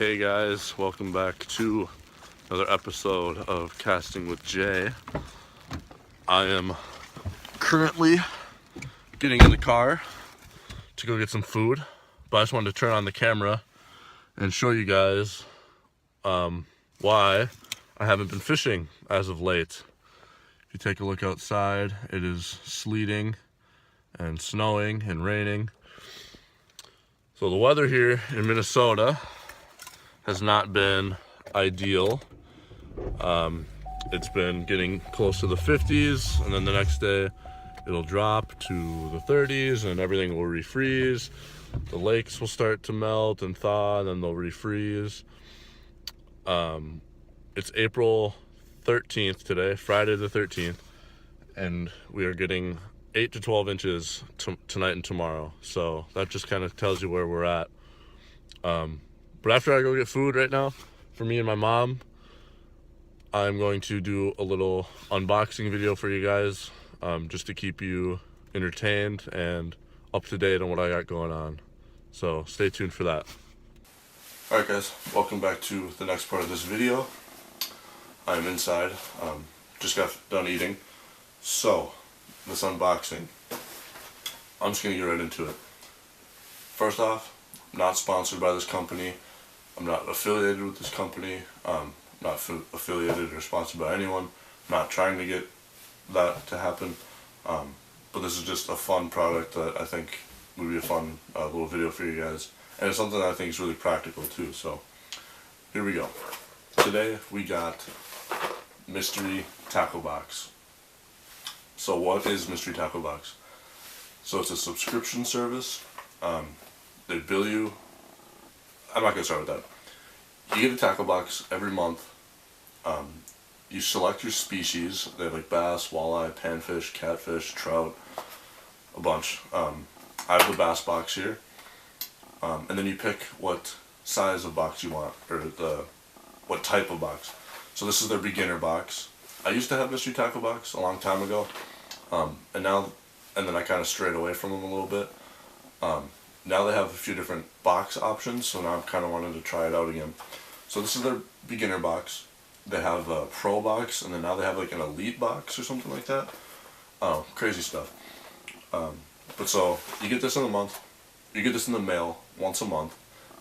Hey guys, welcome back to another episode of Casting with Jay. I am currently getting in the car to go get some food, but I just wanted to turn on the camera and show you guys why I haven't been fishing as of late. If you take a look outside, it is sleeting and snowing and raining. So the weather here in Minnesota has not been ideal. It's been getting close to the 50s, and then the next day it'll drop to the 30s and everything will refreeze. The lakes will start to melt and thaw, and then they'll refreeze. It's April 13th today, Friday the 13th, and we are getting 8 to 12 inches tonight and tomorrow. So that just kind of tells you where we're at. But after I go get food right now, for me and my mom, I'm going to do a little unboxing video for you guys, just to keep you entertained and up to date on what I got going on. So stay tuned for that. Alright guys, welcome back to the next part of this video. I'm inside, just got done eating. So, this unboxing, I'm just going to get right into it. First off, not sponsored by this company. I'm not affiliated with this company. Not affiliated or sponsored by anyone. I'm not trying to get that to happen. But this is just a fun product that I think would be a fun little video for you guys. And it's something that I think is really practical too. So here we go. Today we got Mystery Tackle Box. So what is Mystery Tackle Box? So it's a subscription service. They bill you. I'm not going to start with that. You get a tackle box every month. You select your species. They have like bass, walleye, panfish, catfish, trout, a bunch. I have the bass box here. And then you pick what size of box you want, or what type of box. So this is their beginner box. I used to have Mystery Tackle Box a long time ago. And then I kind of strayed away from them a little bit. Now they have a few different box options, so now I'm kind of wanting to try it out again. So this is their beginner box. They have a pro box, and then now they have like an elite box or something like that. Oh, crazy stuff. But so you get this in a month. You get this in the mail once a month.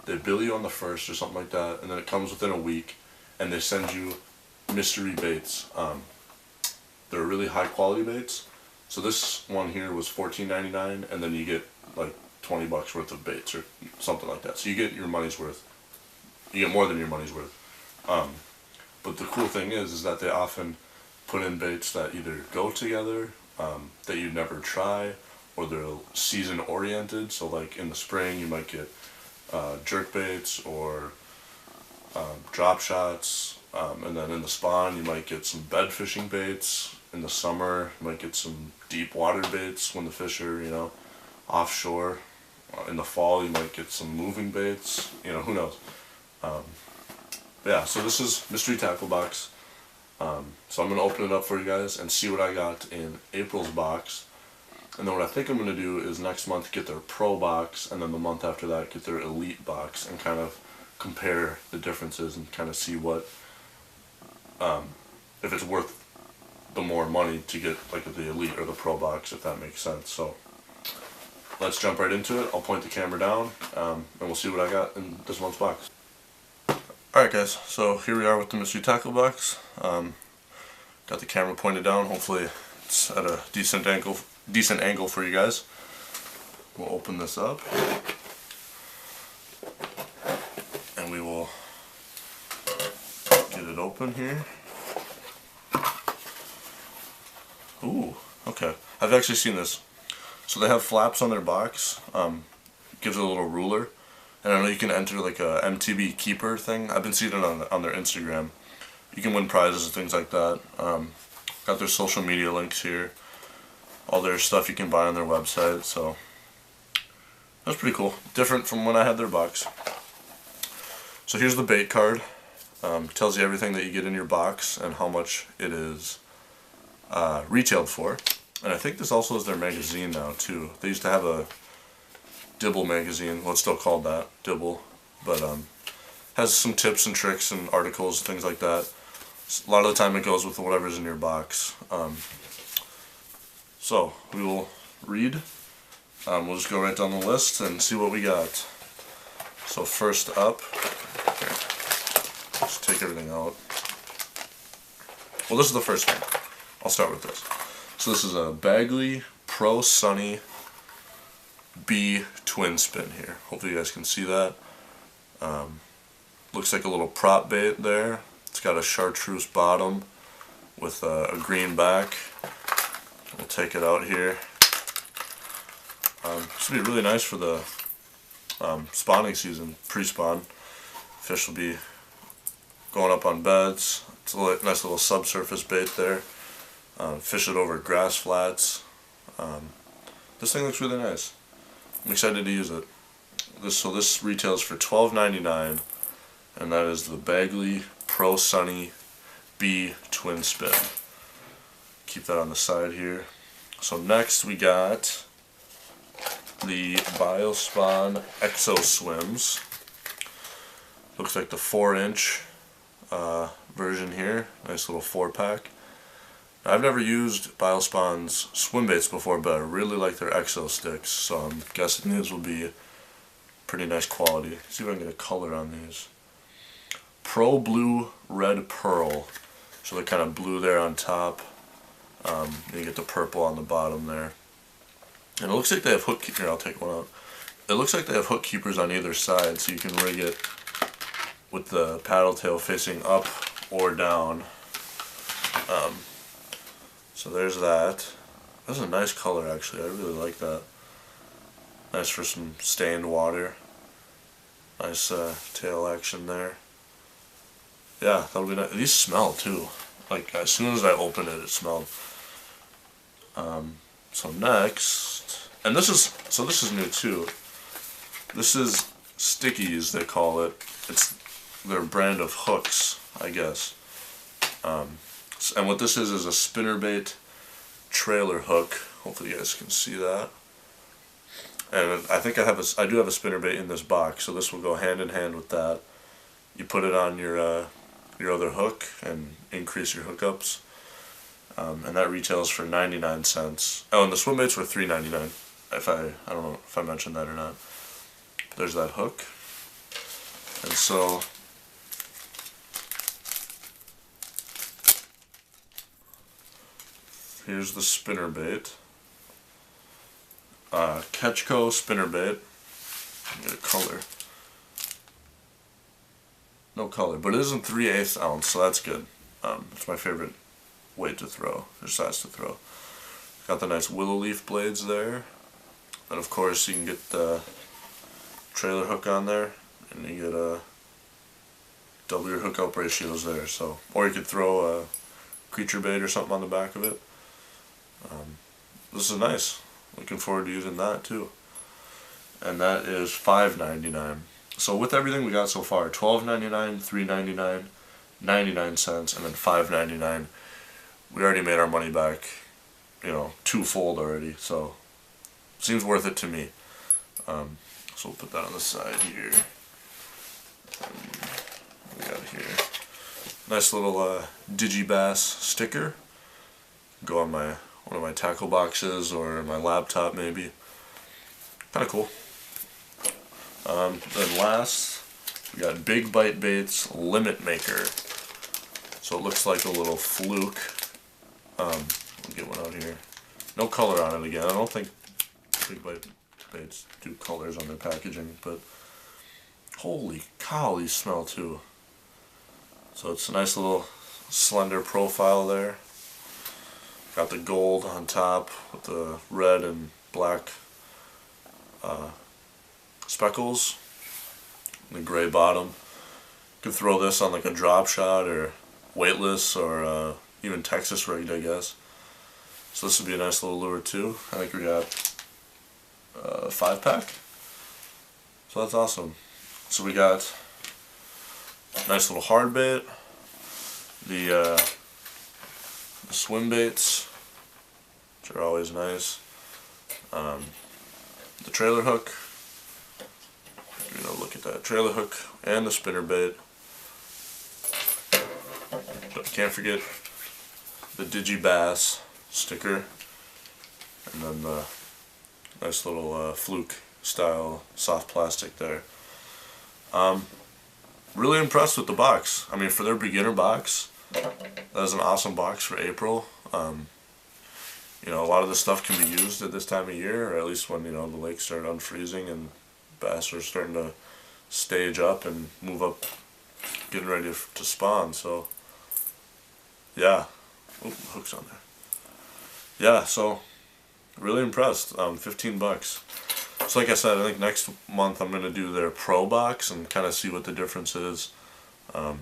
They bill you on the 1st or something like that, and then it comes within a week, and they send you mystery baits. They're really high quality baits. So this one here was $14.99, and then you get like $20 worth of baits or something like that. So you get your money's worth. You get more than your money's worth. But the cool thing is that they often put in baits that either go together, that you never try, or they're season oriented. So like in the spring you might get jerk baits or drop shots, and then in the spawn you might get some bed fishing baits. In the summer you might get some deep water baits when the fish are, you know, offshore. In the fall you might get some moving baits, you know, who knows. Yeah, so this is Mystery Tackle Box. So I'm going to open it up for you guys and see what I got in April's box. And then what I think I'm going to do is next month get their pro box, and then the month after that get their elite box, and kind of compare the differences and kind of see what, if it's worth the more money to get like the elite or the pro box, if that makes sense. So let's jump right into it. I'll point the camera down, and we'll see what I got in this month's box. Alright guys, so here we are with the Mystery Tackle Box. Got the camera pointed down. Hopefully it's at a decent angle for you guys. We'll open this up, and we will get it open here. Ooh, okay. I've actually seen this. So they have flaps on their box. Gives it a little ruler. And I know you can enter like a MTB keeper thing. I've been seeing it on their Instagram. You can win prizes and things like that. Got their social media links here. All their stuff you can buy on their website. So that's pretty cool. Different from when I had their box. So here's the bait card. Tells you everything that you get in your box and how much it is retailed for. And I think this also is their magazine now too. They used to have a Dibble magazine. Well, it's still called that, Dibble. But has some tips and tricks and articles and things like that. A lot of the time it goes with whatever's in your box. So we will read. We'll just go right down the list and see what we got. So first up, here, just take everything out. Well, this is the first one. I'll start with this. So this is a Bagley Pro Sunny B twin spin here. Hopefully you guys can see that. Looks like a little prop bait there. It's got a chartreuse bottom with a green back. We'll take it out here. This will be really nice for the spawning season, pre-spawn. Fish will be going up on beds. It's a nice little subsurface bait there. Fish it over grass flats. This thing looks really nice. I'm excited to use it. This retails for $12.99, and that is the Bagley Pro Sunny B twin spin. Keep that on the side here. So next we got the Spawn Exo Swims. Looks like the 4-inch version here. Nice little 4-pack. I've never used Spawn's swim baits before, but I really like their Exo sticks, so I'm guessing these will be pretty nice quality. Let's see if I can get a color on these. Pro Blue Red Pearl. So they're kind of blue there on top. You get the purple on the bottom there. And it looks like they have hook keepers. Here, I'll take one out. It looks like they have hook keepers on either side, so you can rig it with the paddle tail facing up or down. So there's that. That's a nice color, actually. I really like that. Nice for some stained water. Nice tail action there. Yeah, that'll be nice. These smell too. Like as soon as I opened it, it smelled. So next, and this is new too. This is Stickies, they call it. It's their brand of hooks, I guess. And what this is a spinnerbait trailer hook. Hopefully you guys can see that. And I think I do have a spinnerbait in this box, so this will go hand in hand with that. You put it on your other hook and increase your hookups. And that retails for 99 cents. Oh, and the swim baits were $3.99. I don't know if I mentioned that or not. But there's that hook. And so here's the spinnerbait. Ketchco spinnerbait. Get a color. No color, but it isn't 3/8 ounce, so that's good. It's my favorite weight to throw, or size to throw. Got the nice willow leaf blades there. And of course you can get the trailer hook on there, and you get a double your hookup ratios there. So, or you could throw a creature bait or something on the back of it. This is nice. Looking forward to using that too. And that is $5.99. So with everything we got so far, $12.99, $3.99, 99 cents, and then $5.99. We already made our money back, you know, twofold already. So seems worth it to me. So we'll put that on the side here. What we got here? Nice little Digibass sticker. Go on one of my tackle boxes or my laptop maybe. Kind of cool. Then last, we got Big Bite Baits Limit Maker. So it looks like a little fluke. We'll get one out here. No color on it again. I don't think Big Bite Baits do colors on their packaging, but holy cow, these smell too. So it's a nice little slender profile there. Got the gold on top with the red and black speckles, and the gray bottom. You could throw this on like a drop shot or weightless or even Texas rigged, I guess. So this would be a nice little lure too. I think we got a 5-pack. So that's awesome. So we got a nice little hard bait, the swim baits, which are always nice, the trailer hook, look at that trailer hook and the spinnerbait. But can't forget the Digi Bass sticker, and then the nice little fluke style soft plastic there. Really impressed with the box. I mean, for their beginner box, that was an awesome box for April. A lot of this stuff can be used at this time of year, or at least when, the lakes start unfreezing and bass are starting to stage up and move up, getting ready to spawn. So, yeah. Oop, hook's on there. Yeah, so, really impressed. $15. So like I said, I think next month I'm going to do their Pro box and kind of see what the difference is. But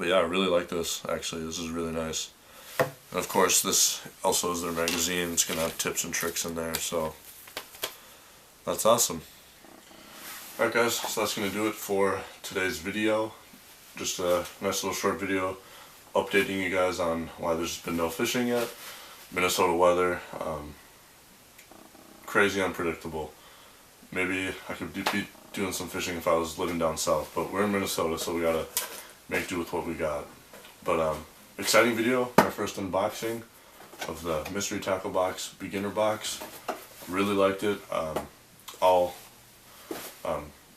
yeah, I really like this, actually. This is really nice. And of course, this also is their magazine. It's going to have tips and tricks in there, so that's awesome. Alright guys, so that's going to do it for today's video. Just a nice little short video updating you guys on why there's been no fishing yet. Minnesota weather. Crazy unpredictable. Maybe I could be doing some fishing if I was living down south, but we're in Minnesota, so we gotta make do with what we got. But exciting video, my first unboxing of the mystery tackle box, beginner box. Really liked it. I'll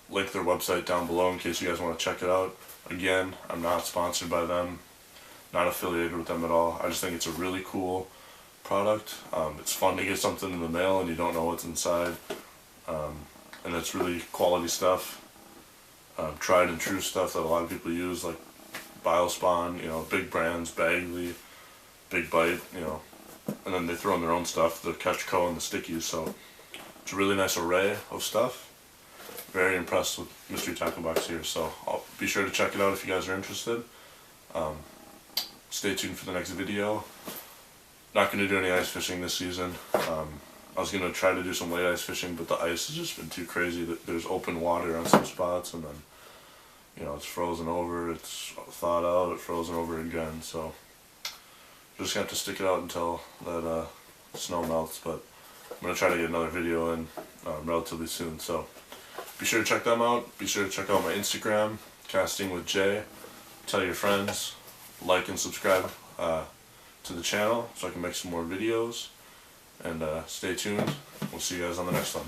link their website down below in case you guys want to check it out. Again, I'm not sponsored by them, not affiliated with them at all. I just think it's a really cool product. It's fun to get something in the mail and you don't know what's inside, and it's really quality stuff, tried and true stuff that a lot of people use, like Spawn, big brands, Bagley, Big Bite, and then they throw in their own stuff, the Catch Co and the stickies. So it's a really nice array of stuff. Very impressed with Mystery Tackle Box here, so I'll be sure to check it out if you guys are interested. Stay tuned for the next video. Not going to do any ice fishing this season. I was going to try to do some late ice fishing, but the ice has just been too crazy. There's open water on some spots, and then, it's frozen over, it's thawed out, it's frozen over again. So, just going to have to stick it out until that snow melts. But I'm going to try to get another video in relatively soon. So, be sure to check them out. Be sure to check out my Instagram, Casting with Jay. Tell your friends, like and subscribe to the channel so I can make some more videos, and stay tuned. We'll see you guys on the next one.